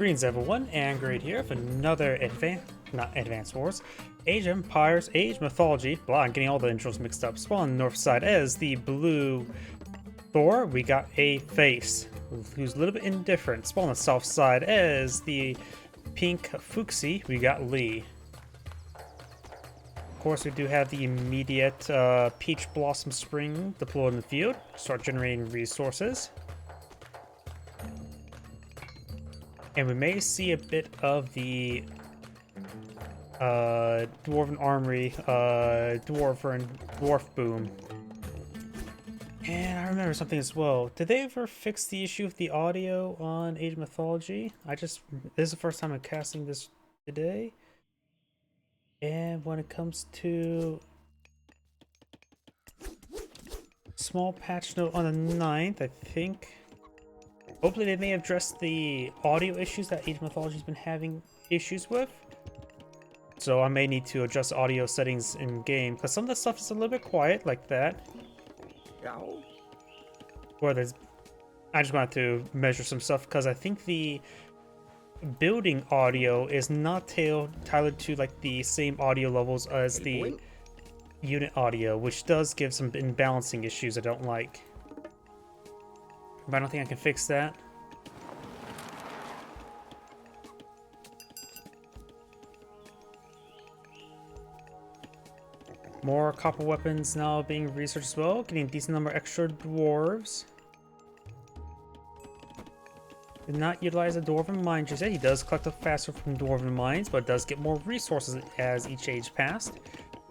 Greetings everyone, and Great here for another Advanced Wars, Age Empires, Age Mythology. Blah, I'm getting all the intros mixed up. Spawn on the north side as the blue Thor, we got a face, who's a little bit indifferent. Spawn on the south side as the pink Fuxi, we got Lee. Of course, we do have the immediate Peach Blossom Spring deployed in the field. Start generating resources. And we may see a bit of the Dwarven Armory, Dwarf Boom. And I remember something as well. Did they ever fix the issue of the audio on Age of Mythology? This is the first time I'm casting this today. And when it comes to small patch note on the 9th, I think hopefully they may address the audio issues that Age of Mythology has been having issues with. So I may need to adjust audio settings in game because some of the stuff is a little bit quiet like that. Or I just wanted to measure some stuff because I think the building audio is not tailored to like the same audio levels as the unit audio, which does give some imbalancing issues I don't like. But I don't think I can fix that. More copper weapons now being researched as well. Getting a decent number of extra dwarves. Did not utilize a dwarven mine just yet. He does collect up faster from dwarven mines, but does get more resources as each age passed.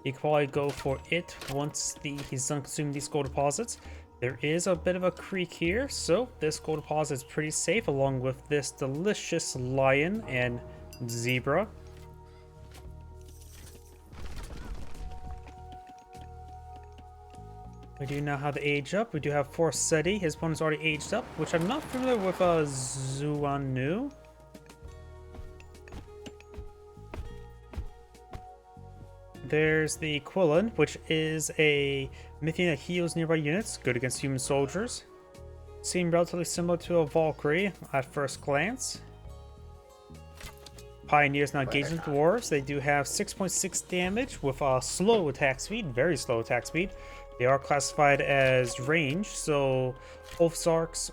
You can probably go for it once he's done consuming these gold deposits. There is a bit of a creek here, so this gold deposit is pretty safe along with this delicious lion and zebra. We do now have the age up. We do have Forseti. His opponent's already aged up, which I'm not familiar with Zuanu. There's the Quillen, which is a Mythian that heals nearby units, good against human soldiers. Seem relatively similar to a Valkyrie at first glance. Pioneers now engaging dwarves. They do have 6.6 damage with a slow attack speed, very slow attack speed. They are classified as range, so Huskarls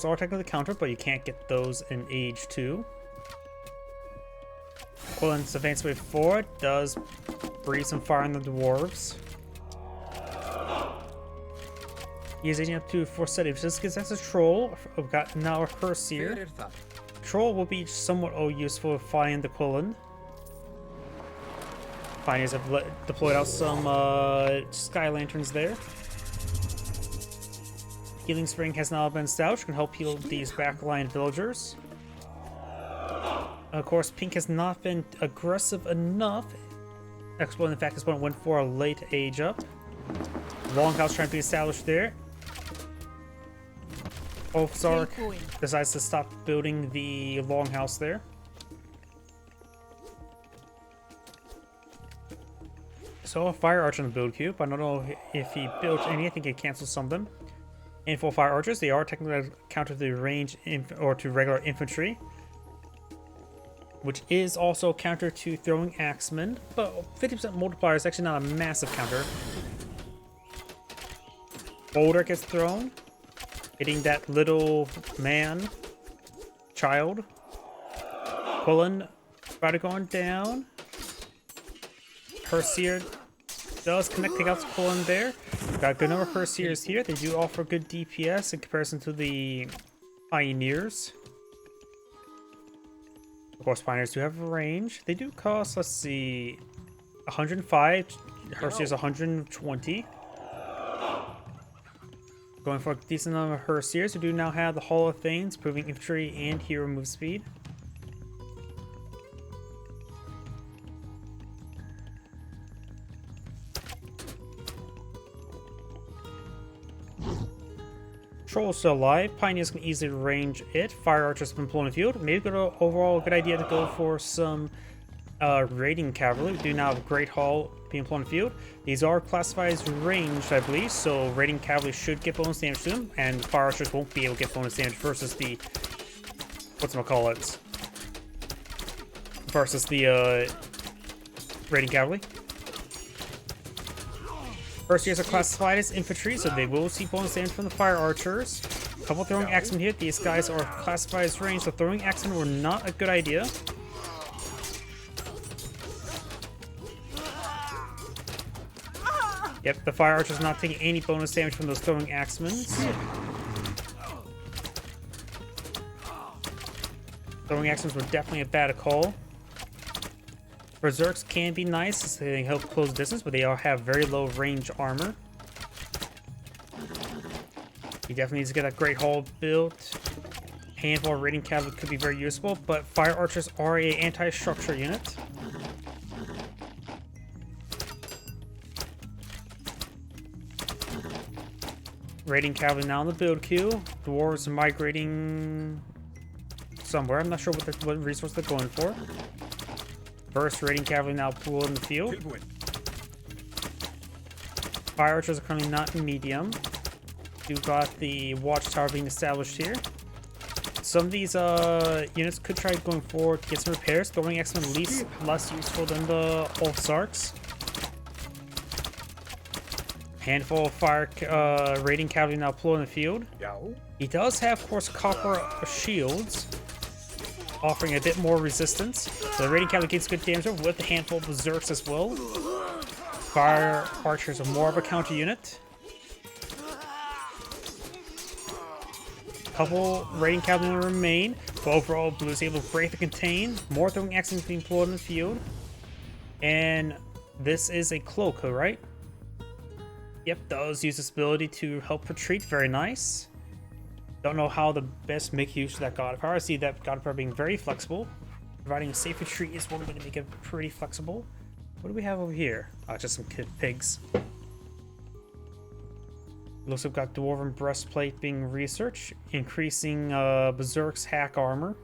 are technically countered, but you can't get those in Age 2. Quillen's advance wave 4 does breathe some fire on the dwarves. He is aging up to Forseti, which just gives us a troll. We've got now a Herseer. Troll will be somewhat useful if fighting the Quillen. Pioneers have deployed out some sky lanterns there. Healing Spring has now been established, can help heal these backline villagers. Of course, Pink has not been aggressive enough, exploiting the fact his opponent went for a late age up. Longhouse trying to be established there. Ulfzark decides to stop building the longhouse there. So a fire archer in the build cube. I don't know if he built any. I think he canceled some of them. And for fire archers, they are technically counter to range or to regular infantry, which is also counter to throwing axemen, but 50% multiplier is actually not a massive counter. Boulder gets thrown, hitting that little child. Quillen about to going down. Herseer does connect, take out Quillen there. Got a good number of Herseers here. They do offer good DPS in comparison to the Pioneers. Of course, Pioneers do have a range. They do cost, let's see, 105. Herseer's 120. Going for a decent number of Herseers. We do now have the Hall of Thanes, improving infantry and hero move speed. Troll is still alive. Pioneers can easily range it. Fire archers have been blown in the field. Maybe overall a good idea to go for some Raiding Cavalry. We do now have Great Hall being employed in the field. These are classified as ranged, I believe, so Raiding Cavalry should get bonus damage to them, and Fire Archers won't be able to get bonus damage versus the... whatchamacallit? Versus the, Raiding Cavalry. First years are classified as infantry, so they will see bonus damage from the Fire Archers. A couple throwing axemen here. These guys are classified as ranged, so throwing axemen were not a good idea. Yep, the Fire Archer's not taking any bonus damage from those throwing axemen. Throwing axemen were definitely a bad call. Berserks can be nice, as they help close distance, but they all have very low range armor. He definitely needs to get that Great Hall built. Handful of Raiding Cavalry could be very useful, but Fire Archers are a anti-structure unit. Raiding Cavalry now in the build queue. Dwarves migrating somewhere. I'm not sure what resource they're going for. First Raiding Cavalry now pooled in the field. Fire Archers are currently not in medium. You've got the Watchtower being established here. Some of these units could try going forward to get some repairs. Throwing X-Men less useful than the Ulfsarks. Handful of Fire Raiding Cavalry now deployed in the field. He does have, of course, copper shields, offering a bit more resistance. So the Raiding Cavalry gets good damage with a handful of Berserks as well. Fire Archers are more of a counter unit. Couple Raiding Cavalry remain, but overall Blue is able to break the contain. More throwing axes being deployed in the field. And this is a cloak, right? Yep, does use this ability to help retreat. Very nice. Don't know how to best make use of that God of Power. I see that God of Power being very flexible. Providing a safe retreat is one way to make it pretty flexible. What do we have over here? Oh, just some pigs. Looks like we've got Dwarven Breastplate being researched. Increasing Berserk's hack armor.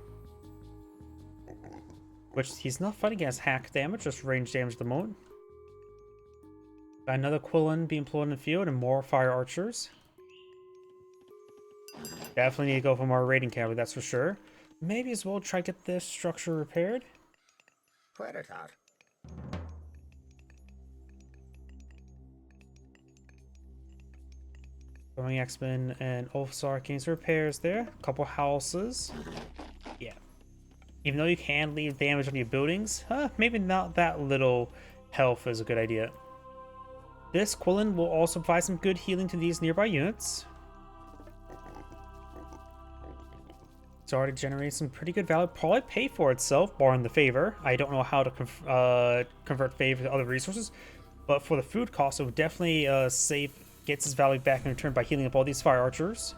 Which he's not fighting against hack damage, just range damage at the moment. Got another Quillen being employed in the field and more Fire Archers. Definitely need to go for more Raiding Cavalry, that's for sure. Maybe as well try to get this structure repaired. Throwing X-Men and Ulfsar gains repairs there. A couple houses. Yeah. Even though you can leave damage on your buildings, maybe not that little health is a good idea. This Quillen will also provide some good healing to these nearby units. It's already generating some pretty good value. Probably pay for itself, barring the favor. I don't know how to convert favor to other resources, but for the food cost, it would definitely gets his value back in return by healing up all these Fire Archers.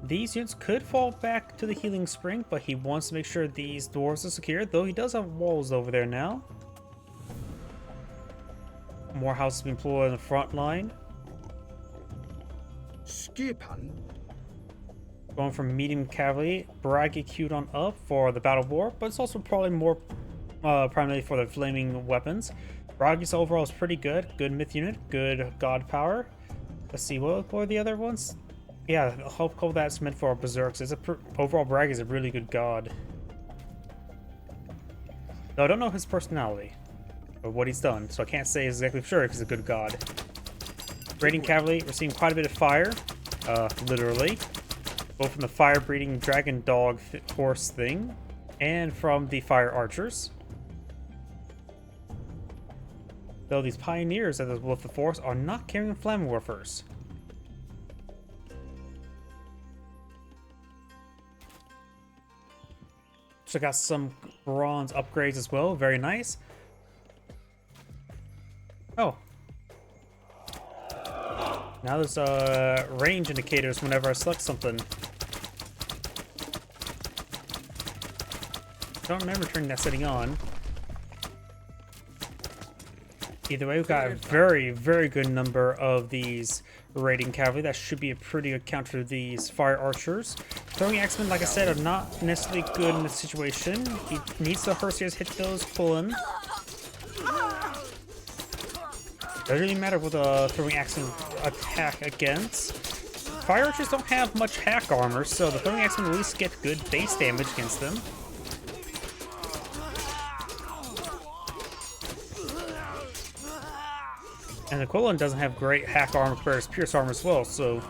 These units could fall back to the healing spring, but he wants to make sure these dwarves are secure, though he does have walls over there now. More houses being employed on the front line. Going from medium cavalry, Braggy queued on up for the battle war, but it's also probably more primarily for the flaming weapons. Braggy's overall is pretty good. Good myth unit, good god power. Let's see, what were the other ones? Yeah, I'll call that's meant for our berserks. Overall, Braggy is a really good god. Though I don't know his personality or what he's done, so I can't say exactly for sure if he's a good god. Raiding Cavalry, we're seeing quite a bit of fire, literally. Both from the fire-breeding dragon dog horse thing, and from the Fire Archers. Though these pioneers of the Wolf of the Forest are not carrying Flame Warfers. So got some bronze upgrades as well, very nice. Oh. Now there's range indicators whenever I select something. Don't remember turning that setting on. Either way, we've got a very, very good number of these raiding cavalry. That should be a pretty good counter to these fire archers. Throwing axemen, like I said, are not necessarily good in this situation. He needs the Hersiers hit those pulling. Doesn't really matter what the throwing axemen attack against. Fire archers don't have much hack armor, so the throwing axemen will at least get good base damage against them. And the Quillen doesn't have great hack armor compared to Pierce armor as well, so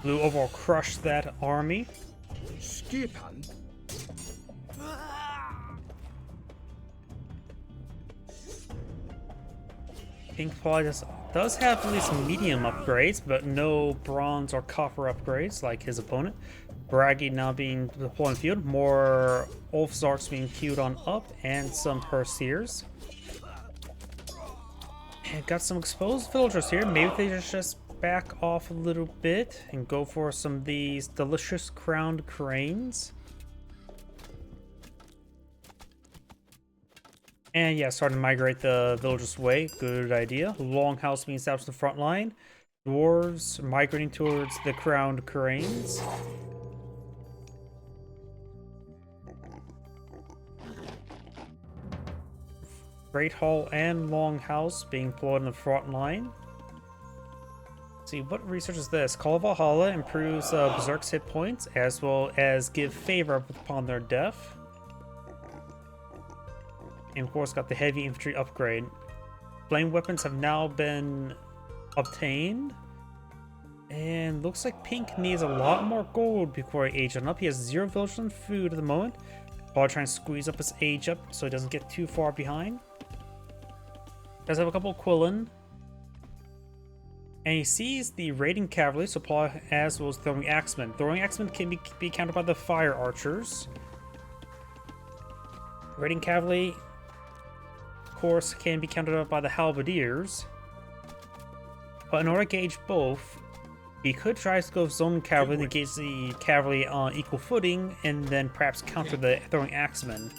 Blue overall crushed that army. Pink probably does have at least medium upgrades, but no bronze or copper upgrades like his opponent. Braggy now being deployed in the field, more Ulfzarks being queued on up, and some Hersiers. And got some exposed villagers here. Maybe they just back off a little bit and go for some of these delicious crowned cranes. And yeah, starting to migrate the villagers away. Good idea. Longhouse being established in the front line. Dwarves migrating towards the crowned cranes. Great Hall and Longhouse being deployed in the front line. Let's see, what research is this? Call of Valhalla improves Berserk's hit points as well as give favor upon their death. And of course got the heavy infantry upgrade. Flame weapons have now been obtained. And looks like Pink needs a lot more gold before he ages up. He has 0 villagers and food at the moment. While trying to squeeze up his age up so he doesn't get too far behind. Does have a couple of Quillen. And he sees the raiding cavalry supply as well as throwing axemen. Throwing axemen can be countered by the fire archers. Raiding cavalry, of course, can be countered up by the halberdiers. But in order to gauge both, he could try to go zone cavalry and engage the cavalry on equal footing, and then perhaps counter the throwing axemen.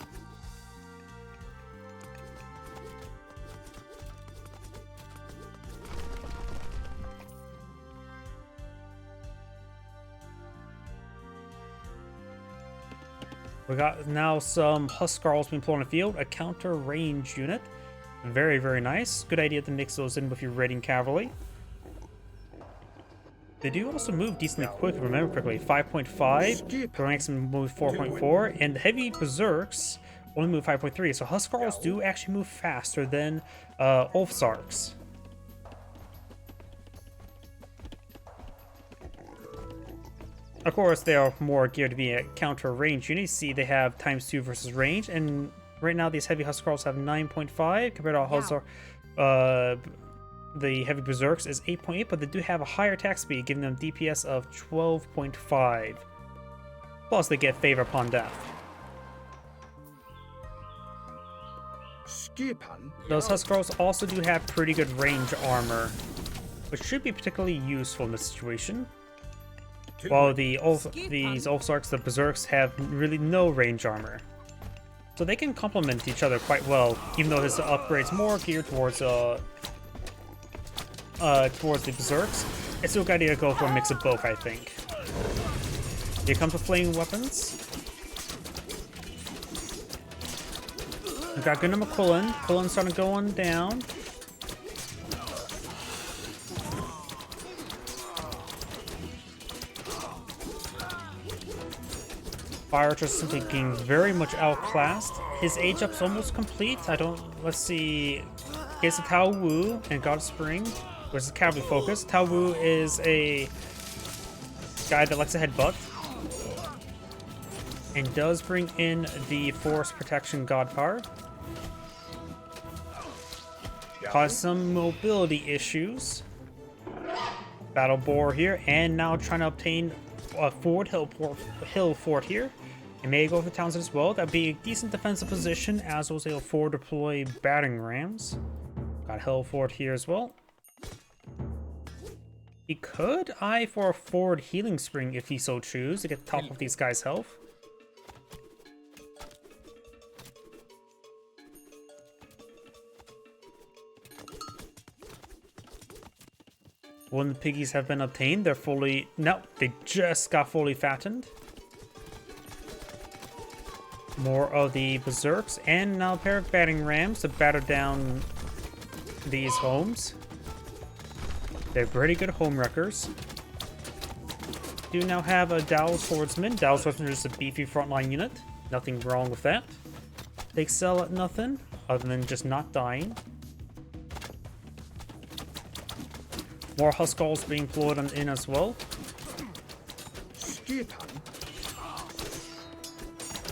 We got now some Huskarls being put on the field, a counter range unit. Very, very nice. Good idea to mix those in with your raiding cavalry. They do also move decently quick, if I remember correctly. 5.5, throwing axemen move 4.4, and the heavy berserks only move 5.3. So Huskarls do actually move faster than Ulfzarks. Of course, they are more geared to be a counter range unit. You see, they have ×2 versus range, and right now these heavy Huskarls have 9.5 compared to the heavy berserks is 8.8, but they do have a higher attack speed, giving them DPS of 12.5. Plus, they get favor upon death. Those Huskarls also do have pretty good range armor, which should be particularly useful in this situation. While these Ulfzarks, the berserks, have really no range armor. So they can complement each other quite well, even though his upgrade's more geared towards the berserks. It's still a good idea to go for a mix of both, I think. Here comes the flaming weapons. We got a good number of Quillen. Quillen starting going down. Fire Archer simply being very much outclassed. His age up's almost complete. Let's see. Gets a Tao Wu and God of Spring, which is cavalry focus. Tao Wu is a guy that likes to headbutt. And does bring in the Force Protection God Power. Cause some mobility issues. Battle Boar here, and now trying to obtain a hill fort here. It may go for the towns as well. That'd be a decent defensive position, as well as able to deploy battering rams. Got hill fort here as well. He could eye for a forward healing spring if he so chooses to get the top of these guys' health. One of the piggies have been obtained. They're fully... No, they just got fully fattened. More of the berserks. And now a pair of battering rams to batter down these homes. They're pretty good home wreckers. Do now have a Dowel Swordsman. Dowel Swordsman is just a beefy frontline unit. Nothing wrong with that. They excel at nothing other than just not dying. More Huskarls being deployed in as well. We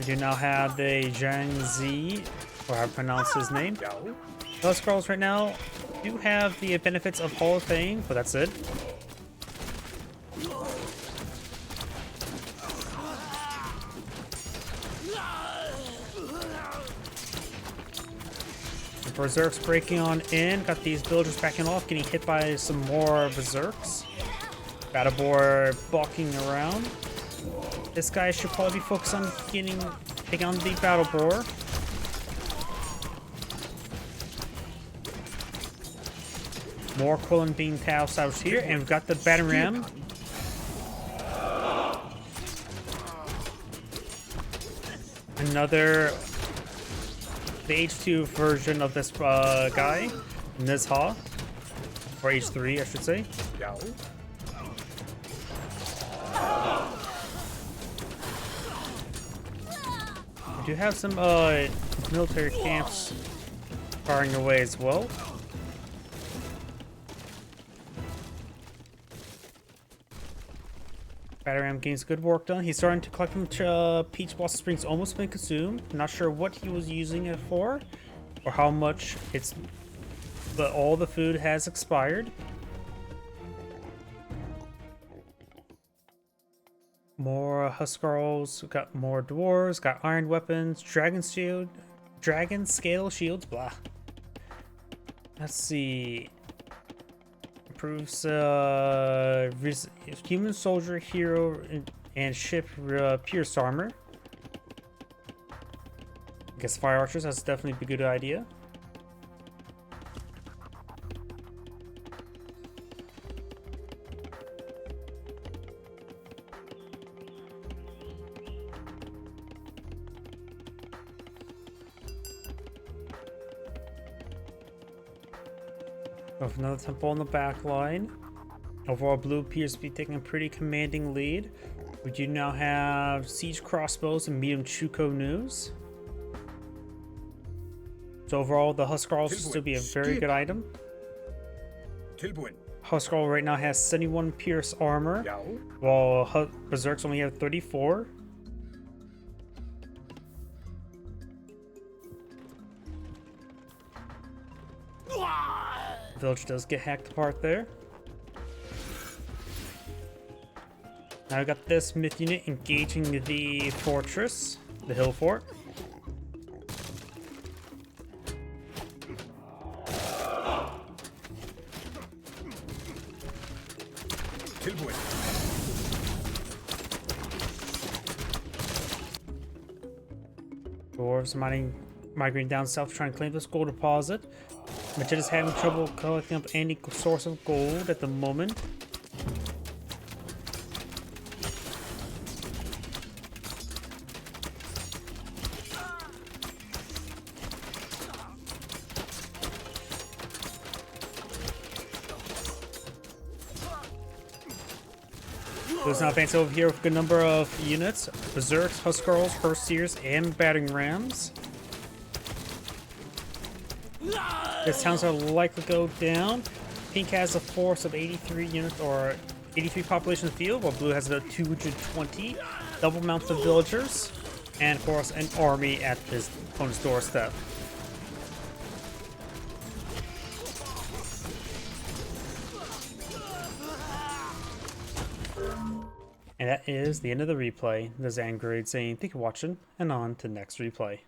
do now have the Zhang Zi, or how to pronounce his name. Huskarls right now do have the benefits of Hall of Fame, but that's it. Berserks breaking on in, got these villagers backing off, getting hit by some more Berserks. Battleborn balking around. This guy should probably be focused on taking on the Battleborn. More Quillen being tossed out here, and we've got the Battering Ram. Another... the H2 version of this guy, Nizha, or H3 I should say. We do have some military camps firing away as well. Battering gains good work done. He's starting to collect them. Peach Blossom Spring's almost been consumed. Not sure what he was using it for, or how much it's. But all the food has expired. More Huskarls. Got more dwarves. Got iron weapons. Dragon scale shields. Blah. Let's see. Improves human soldier, hero, and ship pierce armor. I guess fire archers, that's definitely a good idea. Of another temple on the back line. Overall, blue appears to be taking a pretty commanding lead. We do now have siege crossbows and medium Chuko news. So overall, the Huskarl should still be a very good item. Huskarl right now has 71 pierce armor, while Berserks only have 34. Village does get hacked apart there. Now I got this myth unit engaging the fortress, the hill fort. Dwarves migrating down south trying to claim this gold deposit. Magetta's having trouble collecting up any source of gold at the moment. There's now advanced over here with a good number of units. Berserks, Huskarls, Herseers, and Battering Rams. This town's are likely to go down. Pink has a force of 83 units, or 83 population in the field, while blue has a 220. Double amounts of villagers, and of course an army at his opponent's doorstep. And that is the end of the replay. This is Angry saying thank you for watching, and on to the next replay.